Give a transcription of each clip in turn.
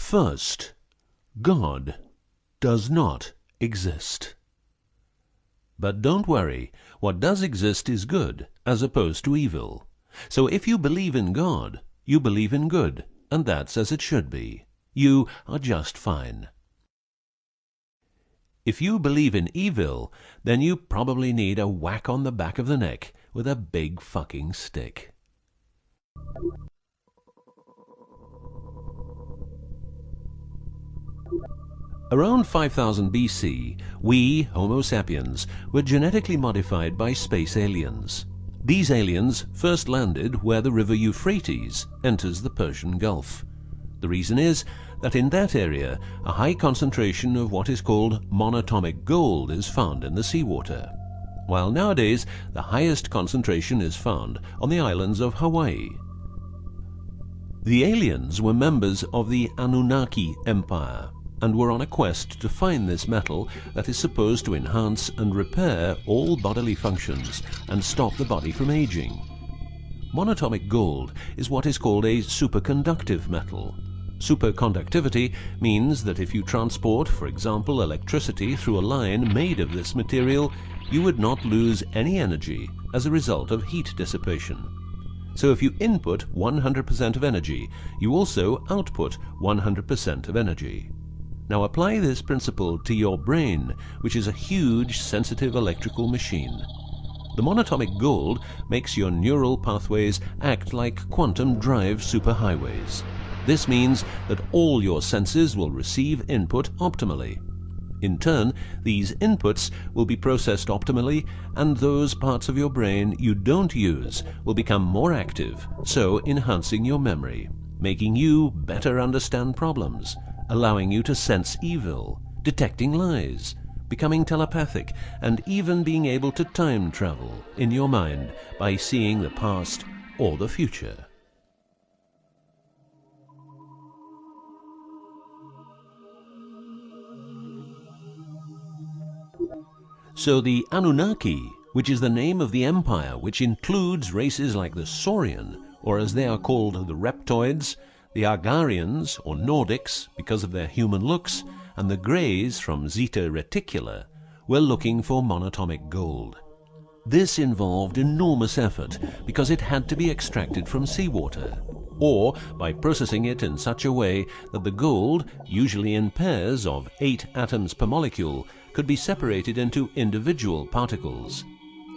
First, God does not exist. But don't worry, what does exist is good, as opposed to evil. So if you believe in God, you believe in good, and that's as it should be. You are just fine. If you believe in evil, then you probably need a whack on the back of the neck with a big fucking stick. Around 5000 BC, we, Homo sapiens, were genetically modified by space aliens. These aliens first landed where the river Euphrates enters the Persian Gulf. The reason is that in that area, a high concentration of what is called monatomic gold is found in the seawater, while nowadays the highest concentration is found on the islands of Hawaii. The aliens were members of the Annunaki Empire, and were on a quest to find this metal that is supposed to enhance and repair all bodily functions and stop the body from aging. Monatomic gold is what is called a superconductive metal. Superconductivity means that if you transport, for example, electricity through a line made of this material, you would not lose any energy as a result of heat dissipation. So if you input 100% of energy, you also output 100% of energy. Now apply this principle to your brain, which is a huge, sensitive electrical machine. The monatomic gold makes your neural pathways act like quantum drive superhighways. This means that all your senses will receive input optimally. In turn, these inputs will be processed optimally, and those parts of your brain you don't use will become more active, so enhancing your memory, making you better understand problems, allowing you to sense evil, detecting lies, becoming telepathic, and even being able to time travel in your mind by seeing the past or the future. So the Annunaki, which is the name of the empire which includes races like the Saurian, or as they are called the Reptoids, the Argarians, or Nordics, because of their human looks, and the Greys from Zeta Reticula, were looking for monatomic gold. This involved enormous effort because it had to be extracted from seawater, or by processing it in such a way that the gold, usually in pairs of 8 atoms per molecule, could be separated into individual particles.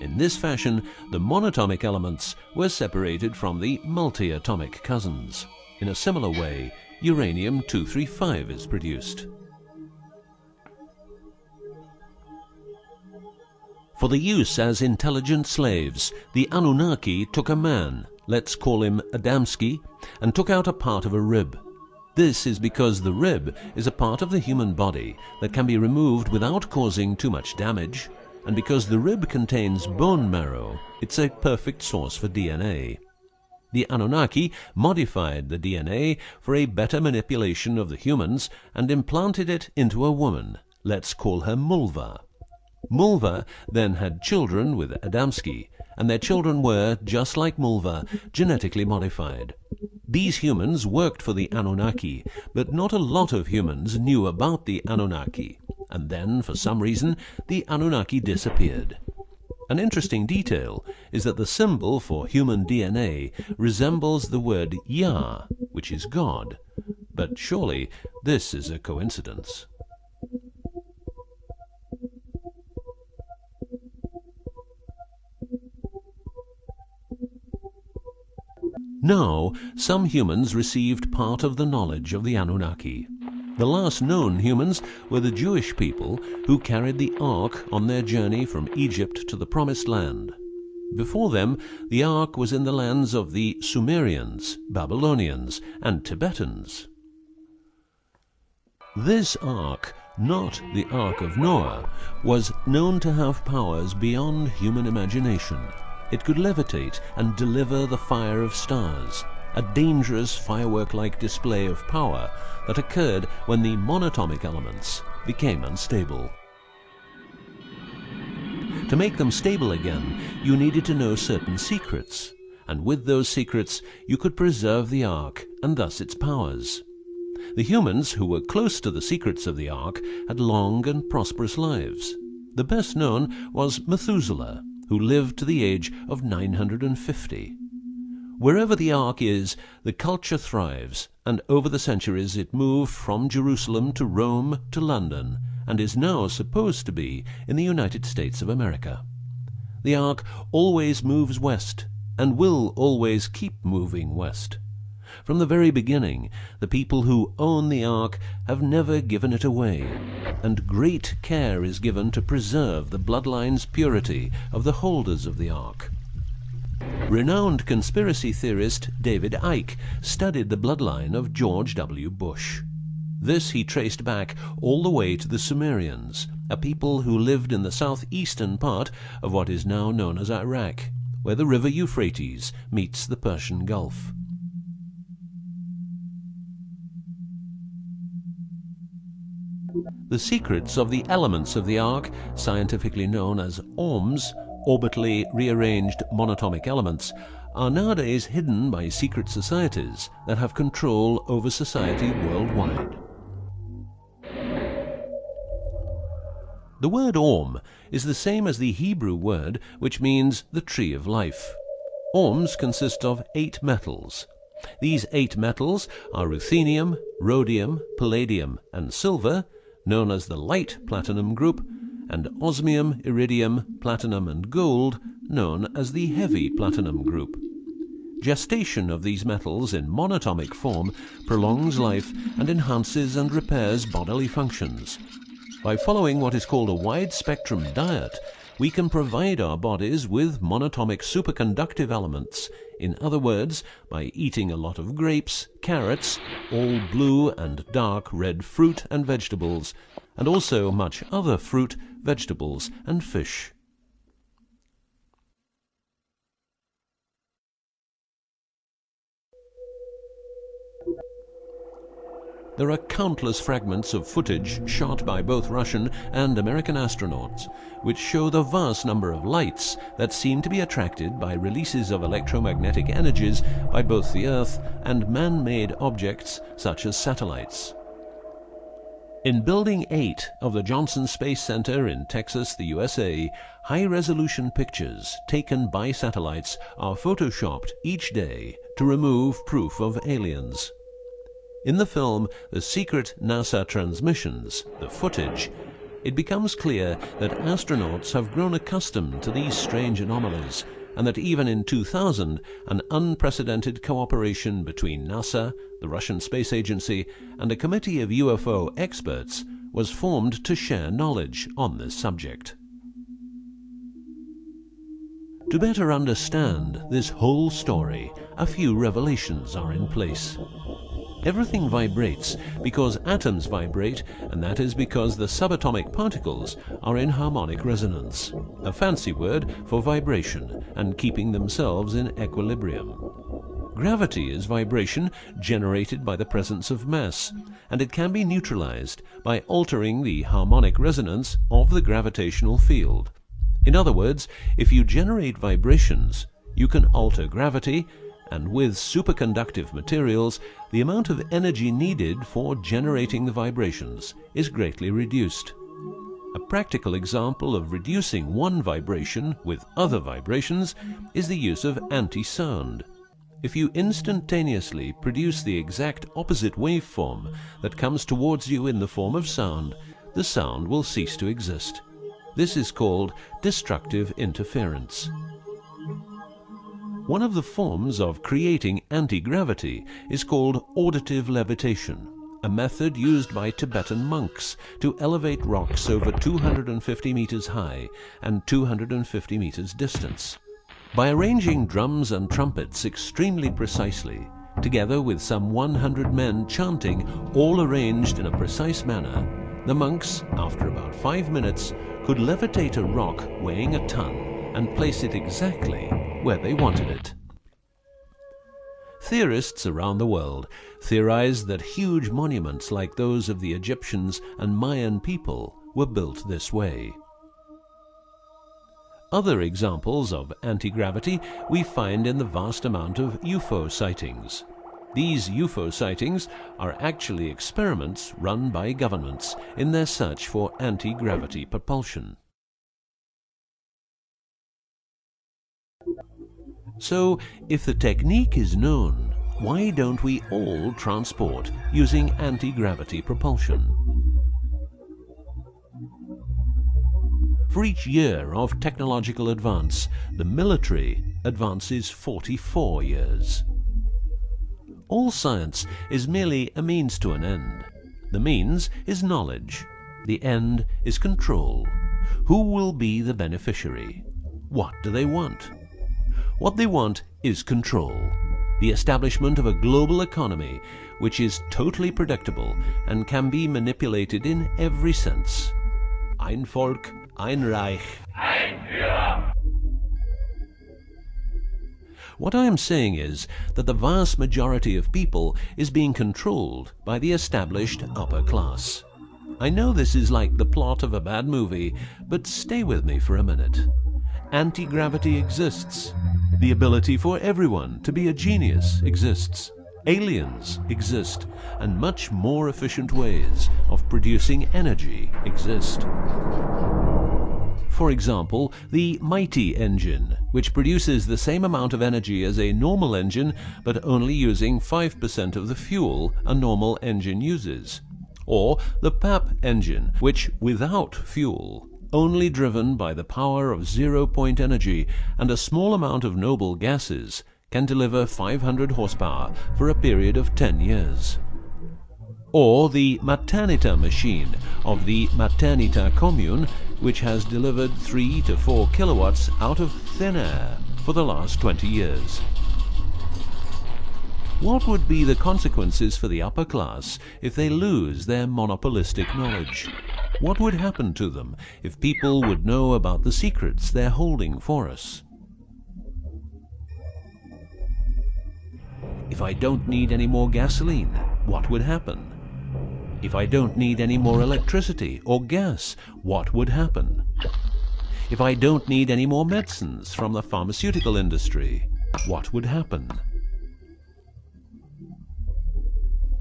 In this fashion, the monatomic elements were separated from the multi-atomic cousins. In a similar way, uranium-235 is produced. For the use as intelligent slaves, the Annunaki took a man, let's call him Adamski, and took out a part of a rib. This is because the rib is a part of the human body that can be removed without causing too much damage, and because the rib contains bone marrow, it's a perfect source for DNA. The Annunaki modified the DNA for a better manipulation of the humans and implanted it into a woman, let's call her Mulva. Mulva then had children with Adamski, and their children were, just like Mulva, genetically modified. These humans worked for the Annunaki, but not a lot of humans knew about the Annunaki, and then, for some reason, the Annunaki disappeared. An interesting detail is that the symbol for human DNA resembles the word Yah, which is God, but surely this is a coincidence. Now, some humans received part of the knowledge of the Annunaki. The last known humans were the Jewish people who carried the Ark on their journey from Egypt to the Promised Land. Before them, the Ark was in the lands of the Sumerians, Babylonians, and Tibetans. This Ark, not the Ark of Noah, was known to have powers beyond human imagination. It could levitate and deliver the fire of stars, a dangerous firework-like display of power that occurred when the monatomic elements became unstable. To make them stable again, you needed to know certain secrets, and with those secrets you could preserve the Ark and thus its powers. The humans who were close to the secrets of the Ark had long and prosperous lives. The best known was Methuselah, who lived to the age of 950. Wherever the Ark is, the culture thrives, and over the centuries it moved from Jerusalem to Rome to London, and is now supposed to be in the United States of America. The Ark always moves west, and will always keep moving west. From the very beginning, the people who own the Ark have never given it away, and great care is given to preserve the bloodline's purity of the holders of the Ark. Renowned conspiracy theorist David Icke studied the bloodline of George W. Bush. This he traced back all the way to the Sumerians, a people who lived in the southeastern part of what is now known as Iraq, where the river Euphrates meets the Persian Gulf. The secrets of the elements of the Ark, scientifically known as ORMs, orbitally rearranged monatomic elements, are nowadays hidden by secret societies that have control over society worldwide. The word ORM is the same as the Hebrew word which means the tree of life. ORMs consist of 8 metals. These 8 metals are ruthenium, rhodium, palladium, and silver, known as the light platinum group, and osmium, iridium, platinum, and gold, known as the heavy platinum group. Gestation of these metals in monatomic form prolongs life and enhances and repairs bodily functions. By following what is called a wide-spectrum diet, we can provide our bodies with monatomic superconductive elements. In other words, by eating a lot of grapes, carrots, all blue and dark red fruit and vegetables, and also much other fruit, vegetables, and fish. There are countless fragments of footage shot by both Russian and American astronauts, which show the vast number of lights that seem to be attracted by releases of electromagnetic energies by both the Earth and man-made objects such as satellites. In Building 8 of the Johnson Space Center in Texas, the USA, high-resolution pictures taken by satellites are photoshopped each day to remove proof of aliens. In the film The Secret NASA Transmissions, the footage, it becomes clear that astronauts have grown accustomed to these strange anomalies, and that even in 2000, an unprecedented cooperation between NASA, the Russian Space Agency, and a committee of UFO experts was formed to share knowledge on this subject. To better understand this whole story, a few revelations are in place. Everything vibrates because atoms vibrate, and that is because the subatomic particles are in harmonic resonance, a fancy word for vibration and keeping themselves in equilibrium. Gravity is vibration generated by the presence of mass, and it can be neutralized by altering the harmonic resonance of the gravitational field. In other words, if you generate vibrations, you can alter gravity, and with superconductive materials, the amount of energy needed for generating the vibrations is greatly reduced. A practical example of reducing one vibration with other vibrations is the use of anti-sound. If you instantaneously produce the exact opposite waveform that comes towards you in the form of sound, the sound will cease to exist. This is called destructive interference. One of the forms of creating anti-gravity is called auditive levitation, a method used by Tibetan monks to elevate rocks over 250 meters high and 250 meters distance. By arranging drums and trumpets extremely precisely, together with some 100 men chanting, all arranged in a precise manner, the monks, after about 5 minutes, could levitate a rock weighing a ton and place it exactly where they wanted it. Theorists around the world theorize that huge monuments like those of the Egyptians and Mayan people were built this way. Other examples of anti-gravity we find in the vast amount of UFO sightings. These UFO sightings are actually experiments run by governments in their search for anti-gravity propulsion. So, if the technique is known, why don't we all transport using anti-gravity propulsion? For each year of technological advance, the military advances 44 years. All science is merely a means to an end. The means is knowledge. The end is control. Who will be the beneficiary? What do they want? What they want is control. The establishment of a global economy which is totally predictable and can be manipulated in every sense. Ein Volk, ein Reich, ein Führer. What I am saying is that the vast majority of people is being controlled by the established upper class. I know this is like the plot of a bad movie, but stay with me for a minute. Anti-gravity exists. The ability for everyone to be a genius exists. Aliens exist, and much more efficient ways of producing energy exist. For example, the mighty engine, which produces the same amount of energy as a normal engine, but only using 5% of the fuel a normal engine uses. Or the PAP engine, which without fuel, only driven by the power of zero-point energy and a small amount of noble gases, can deliver 500 horsepower for a period of 10 years. Or the Maternita machine of the Maternita commune, which has delivered 3 to 4 kilowatts out of thin air for the last 20 years. What would be the consequences for the upper class if they lose their monopolistic knowledge? What would happen to them if people would know about the secrets they're holding for us? If I don't need any more gasoline, what would happen? If I don't need any more electricity or gas, what would happen? If I don't need any more medicines from the pharmaceutical industry, what would happen?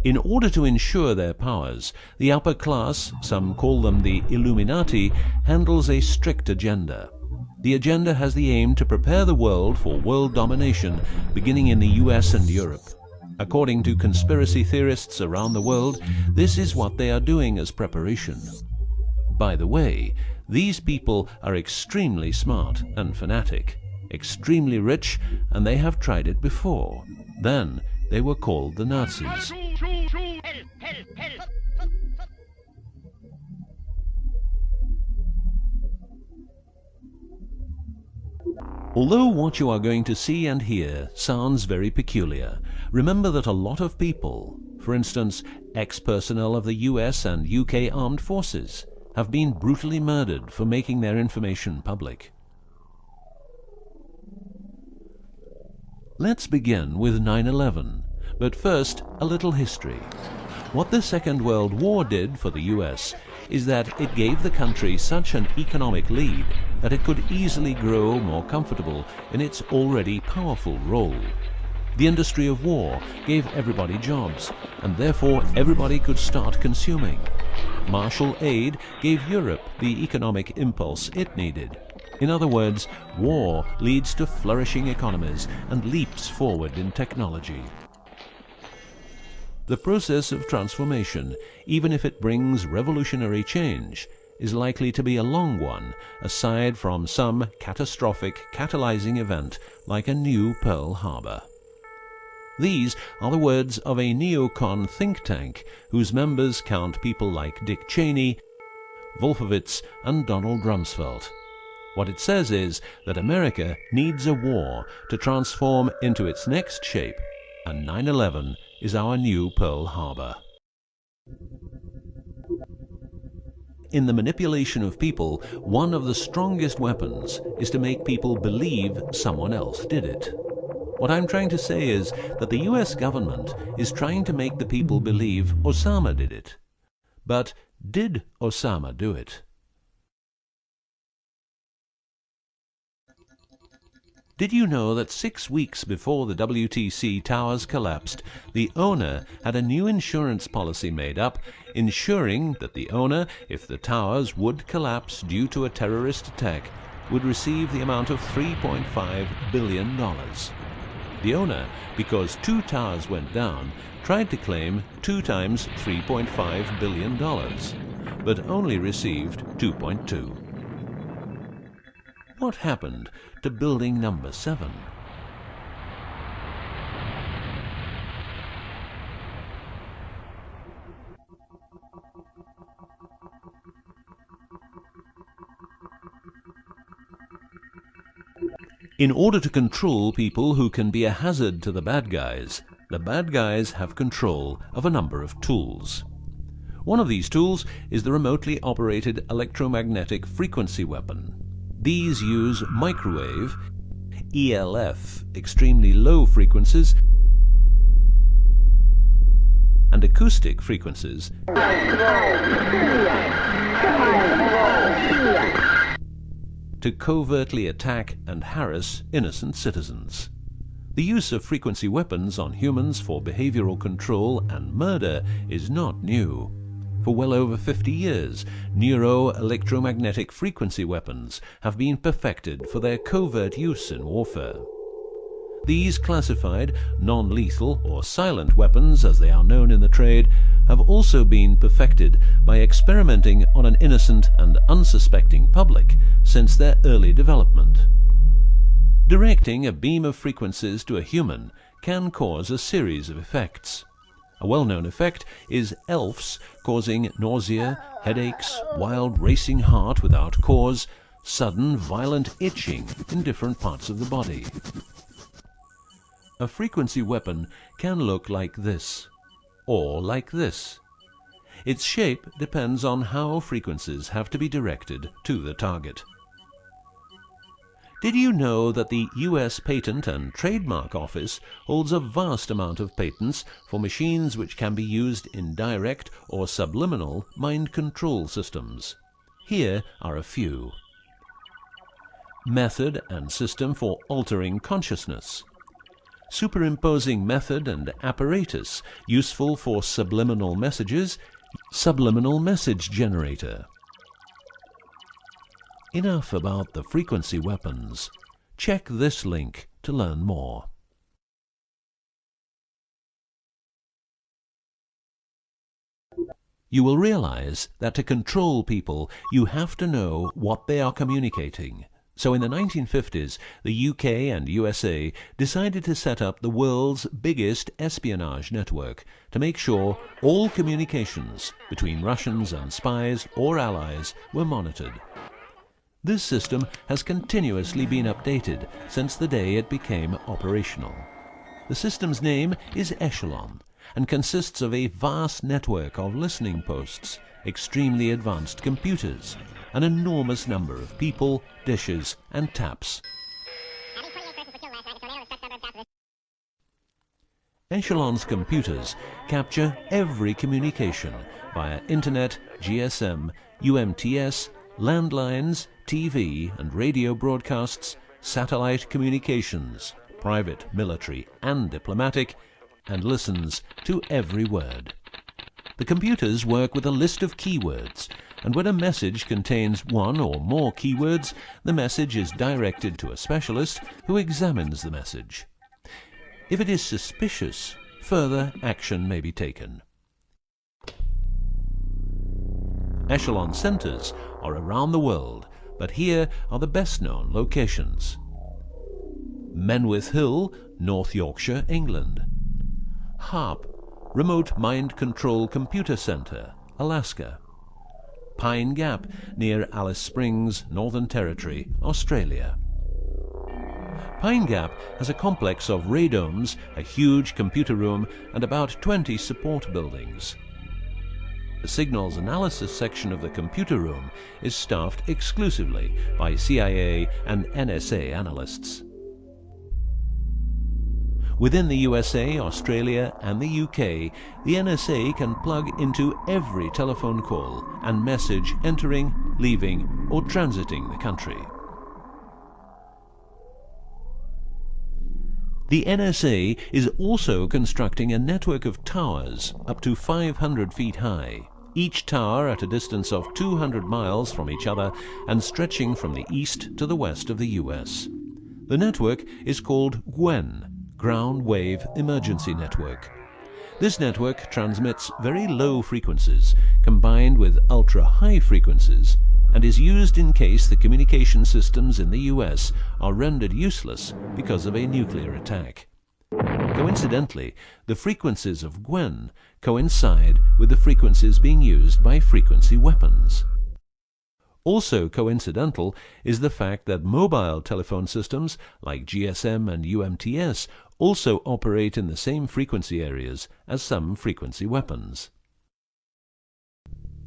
In order to ensure their powers, the upper class, some call them the Illuminati, handles a strict agenda. The agenda has the aim to prepare the world for world domination, beginning in the US and Europe. According to conspiracy theorists around the world, this is what they are doing as preparation. By the way, these people are extremely smart and fanatic, extremely rich, and they have tried it before. Then they were called the Nazis. Although what you are going to see and hear sounds very peculiar, remember that a lot of people, for instance, ex-personnel of the US and UK armed forces, have been brutally murdered for making their information public. Let's begin with 9/11, but first a little history. What the Second World War did for the US is that it gave the country such an economic lead that it could easily grow more comfortable in its already powerful role. The industry of war gave everybody jobs, and therefore everybody could start consuming. Marshall aid gave Europe the economic impulse it needed. In other words, war leads to flourishing economies and leaps forward in technology. The process of transformation, even if it brings revolutionary change, is likely to be a long one, aside from some catastrophic catalyzing event like a new Pearl Harbor. These are the words of a neocon think tank whose members count people like Dick Cheney, Wolfowitz, and Donald Rumsfeld. What it says is that America needs a war to transform into its next shape, and 9/11 is our new Pearl Harbor. In the manipulation of people, one of the strongest weapons is to make people believe someone else did it. What I'm trying to say is that the US government is trying to make the people believe Osama did it. But did Osama do it? Did you know that 6 weeks before the WTC towers collapsed, the owner had a new insurance policy made up, ensuring that the owner, if the towers would collapse due to a terrorist attack, would receive the amount of $3.5 billion. The owner, because 2 towers went down, tried to claim 2 times $3.5 billion, but only received 2.2. What happened to building number 7? In order to control people who can be a hazard to the bad guys have control of a number of tools. One of these tools is the remotely operated electromagnetic frequency weapon. These use microwave, ELF, extremely low frequencies, and acoustic frequencies to covertly attack and harass innocent citizens. The use of frequency weapons on humans for behavioral control and murder is not new. For well over 50 years, neuro-electromagnetic frequency weapons have been perfected for their covert use in warfare. These classified, non-lethal or silent weapons, as they are known in the trade, have also been perfected by experimenting on an innocent and unsuspecting public since their early development. Directing a beam of frequencies to a human can cause a series of effects. A well-known effect is ELFs, causing nausea, headaches, wild racing heart without cause, sudden violent itching in different parts of the body. A frequency weapon can look like this, or like this. Its shape depends on how frequencies have to be directed to the target. Did you know that the US Patent and Trademark Office holds a vast amount of patents for machines which can be used in direct or subliminal mind control systems? Here are a few. Method and system for altering consciousness. Superimposing method and apparatus useful for subliminal messages, subliminal message generator. Enough about the frequency weapons. Check this link to learn more. You will realize that to control people, you have to know what they are communicating. So in the 1950s, the UK and USA decided to set up the world's biggest espionage network to make sure all communications between Russians and spies or allies were monitored. This system has continuously been updated since the day it became operational. The system's name is Echelon and consists of a vast network of listening posts, extremely advanced computers, an enormous number of people, dishes, and taps. Echelon's computers capture every communication via Internet, GSM, UMTS, landlines, TV and radio broadcasts, satellite communications, private, military, and diplomatic, and listens to every word. The computers work with a list of keywords, and when a message contains one or more keywords, the message is directed to a specialist who examines the message. If it is suspicious, further action may be taken. Echelon centers are around the world, but here are the best-known locations. Menwith Hill, North Yorkshire, England. HARP, Remote Mind Control Computer Center, Alaska. Pine Gap, near Alice Springs, Northern Territory, Australia. Pine Gap has a complex of radomes, a huge computer room, and about 20 support buildings. The signals analysis section of the computer room is staffed exclusively by CIA and NSA analysts. Within the USA, Australia, and the UK, the NSA can plug into every telephone call and message entering, leaving, or transiting the country. The NSA is also constructing a network of towers up to 500 feet high, each tower at a distance of 200 miles from each other and stretching from the east to the west of the US. The network is called GWEN, Ground Wave Emergency Network. This network transmits very low frequencies combined with ultra-high frequencies and is used in case the communication systems in the US are rendered useless because of a nuclear attack. Coincidentally, the frequencies of GWEN coincide with the frequencies being used by frequency weapons. Also coincidental is the fact that mobile telephone systems like GSM and UMTS also operate in the same frequency areas as some frequency weapons.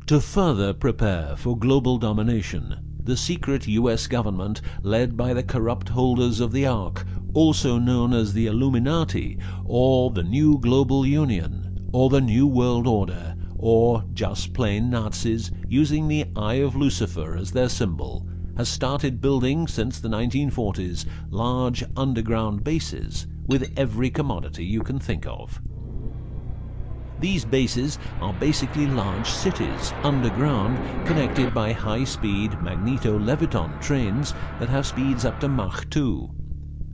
To further prepare for global domination, the secret US government, led by the corrupt holders of the Ark, also known as the Illuminati, or the New Global Union, or the New World Order, or just plain Nazis using the Eye of Lucifer as their symbol, has started building since the 1940s large underground bases with every commodity you can think of. These bases are basically large cities underground, connected by high-speed magneto-leviton trains that have speeds up to Mach 2.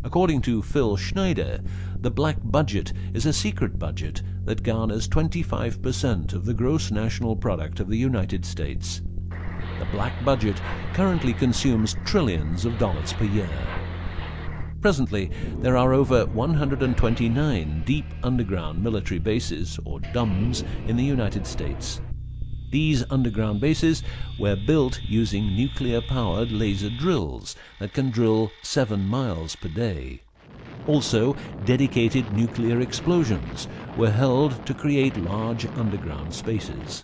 According to Phil Schneider, the black budget is a secret budget that garners 25% of the gross national product of the United States. The black budget currently consumes trillions of dollars per year. Presently, there are over 129 deep underground military bases, or DUMBs, in the United States. These underground bases were built using nuclear-powered laser drills that can drill 7 miles per day. Also, dedicated nuclear explosions were held to create large underground spaces.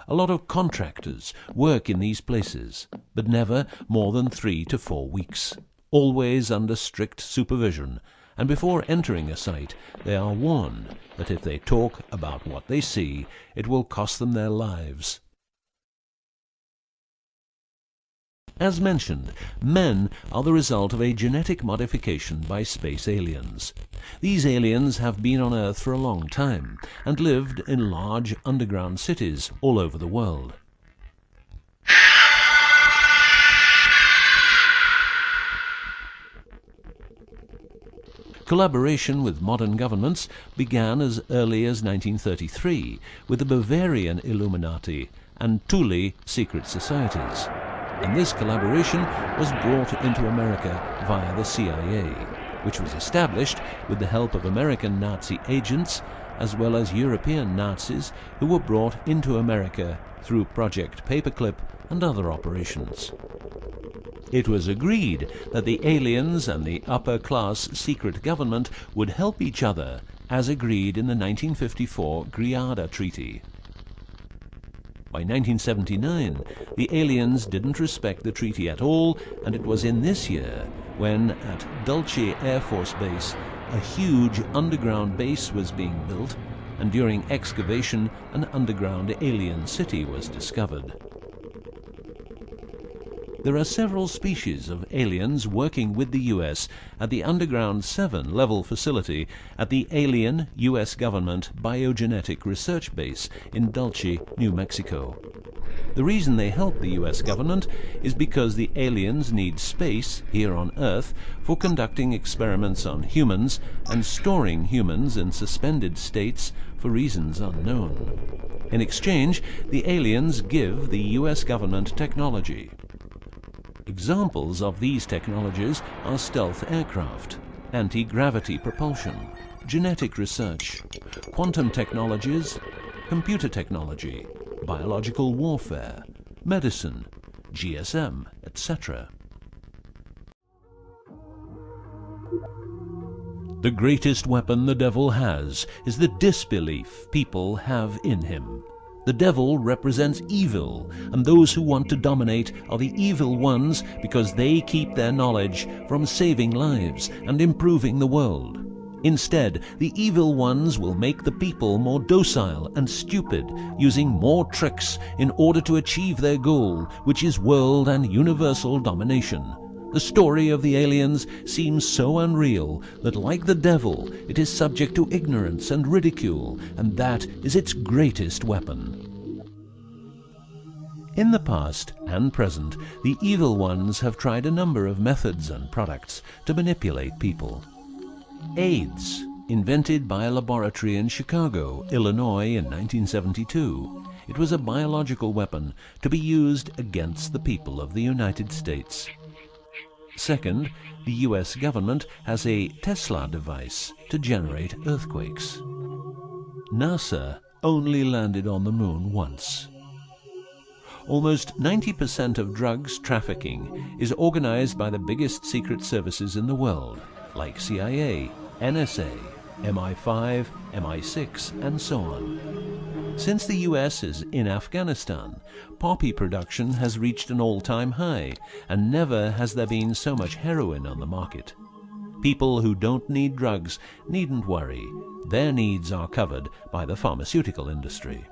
A lot of contractors work in these places, but never more than 3 to 4 weeks. Always under strict supervision, and before entering a site, they are warned that if they talk about what they see, it will cost them their lives. As mentioned, men are the result of a genetic modification by space aliens. These aliens have been on Earth for a long time and lived in large underground cities all over the world. Collaboration with modern governments began as early as 1933 with the Bavarian Illuminati and Thule secret societies, and this collaboration was brought into America via the CIA, which was established with the help of American Nazi agents as well as European Nazis who were brought into America through Project Paperclip and other operations. It was agreed that the aliens and the upper-class secret government would help each other, as agreed in the 1954 Greada Treaty. By 1979, the aliens didn't respect the treaty at all, and it was in this year when, at Dulce Air Force Base, a huge underground base was being built, and during excavation, an underground alien city was discovered. There are several species of aliens working with the US at the Underground 7 level facility at the Alien US Government Biogenetic Research Base in Dulce, New Mexico. The reason they help the US government is because the aliens need space here on Earth for conducting experiments on humans and storing humans in suspended states for reasons unknown. In exchange, the aliens give the US government technology. Examples of these technologies are stealth aircraft, anti-gravity propulsion, genetic research, quantum technologies, computer technology, biological warfare, medicine, GSM, etc. The greatest weapon the devil has is the disbelief people have in him. The devil represents evil, and those who want to dominate are the evil ones because they keep their knowledge from saving lives and improving the world. Instead, the evil ones will make the people more docile and stupid, using more tricks in order to achieve their goal, which is world and universal domination. The story of the aliens seems so unreal that, like the devil, it is subject to ignorance and ridicule, and that is its greatest weapon. In the past and present, the evil ones have tried a number of methods and products to manipulate people. AIDS, invented by a laboratory in Chicago, Illinois in 1972. It was a biological weapon to be used against the people of the United States. Second, the US government has a Tesla device to generate earthquakes. NASA only landed on the moon once. Almost 90% of drugs trafficking is organized by the biggest secret services in the world, like CIA, NSA, MI5, MI6, and so on. Since the US is in Afghanistan, poppy production has reached an all-time high, and never has there been so much heroin on the market. People who don't need drugs needn't worry. Their needs are covered by the pharmaceutical industry.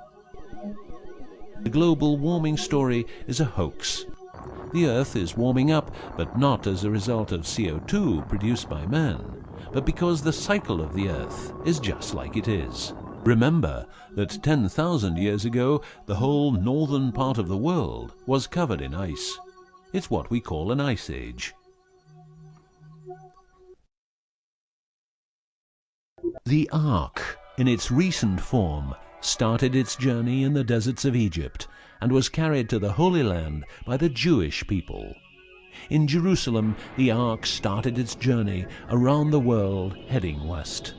The global warming story is a hoax. The Earth is warming up, but not as a result of CO2 produced by man, but because the cycle of the Earth is just like it is. Remember that 10,000 years ago, the whole northern part of the world was covered in ice. It's what we call an ice age. The Ark, in its recent form, started its journey in the deserts of Egypt and was carried to the Holy Land by the Jewish people. In Jerusalem, the Ark started its journey around the world, heading west.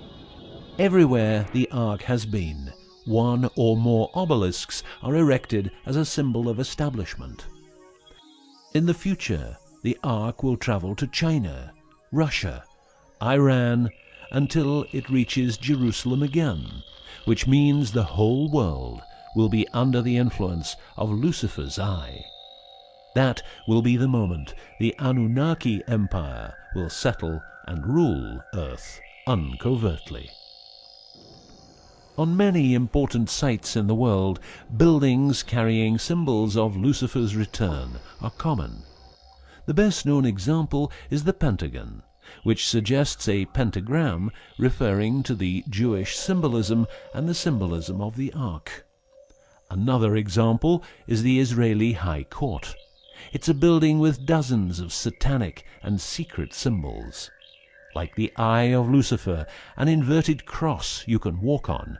Everywhere the Ark has been, one or more obelisks are erected as a symbol of establishment. In the future, the Ark will travel to China, Russia, Iran, until it reaches Jerusalem again, which means the whole world will be under the influence of Lucifer's eye. That will be the moment the Annunaki Empire will settle and rule Earth uncovertly. On many important sites in the world, buildings carrying symbols of Lucifer's return are common. The best-known example is the Pentagon, which suggests a pentagram referring to the Jewish symbolism and the symbolism of the Ark. Another example is the Israeli High Court. It's a building with dozens of satanic and secret symbols. Like the eye of Lucifer, an inverted cross you can walk on.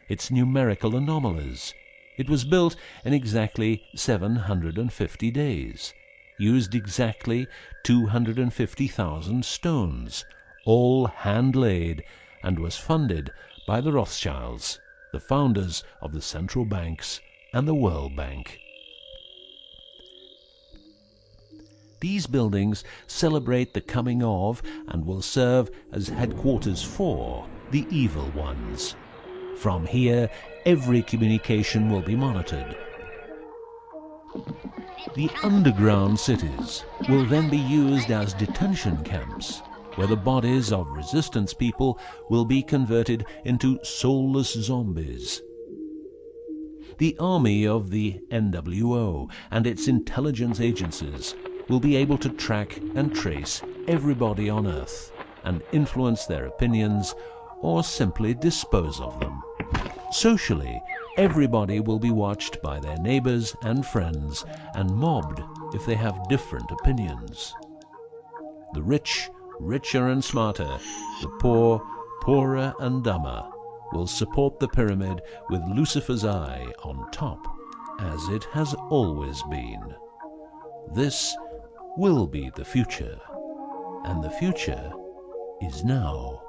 Its numerical anomalies. It was built in exactly 750 days. Used exactly 250,000 stones, all hand-laid, and was funded by the Rothschilds, the founders of the central banks and the World Bank. These buildings celebrate the coming of and will serve as headquarters for the evil ones. From here, every communication will be monitored. The underground cities will then be used as detention camps, where the bodies of resistance people will be converted into soulless zombies. The army of the NWO and its intelligence agencies will be able to track and trace everybody on Earth and influence their opinions or simply dispose of them. Socially, everybody will be watched by their neighbors and friends and mobbed if they have different opinions. The rich, richer and smarter, the poor, poorer and dumber, will support the pyramid with Lucifer's eye on top, as it has always been. This will be the future, and the future is now.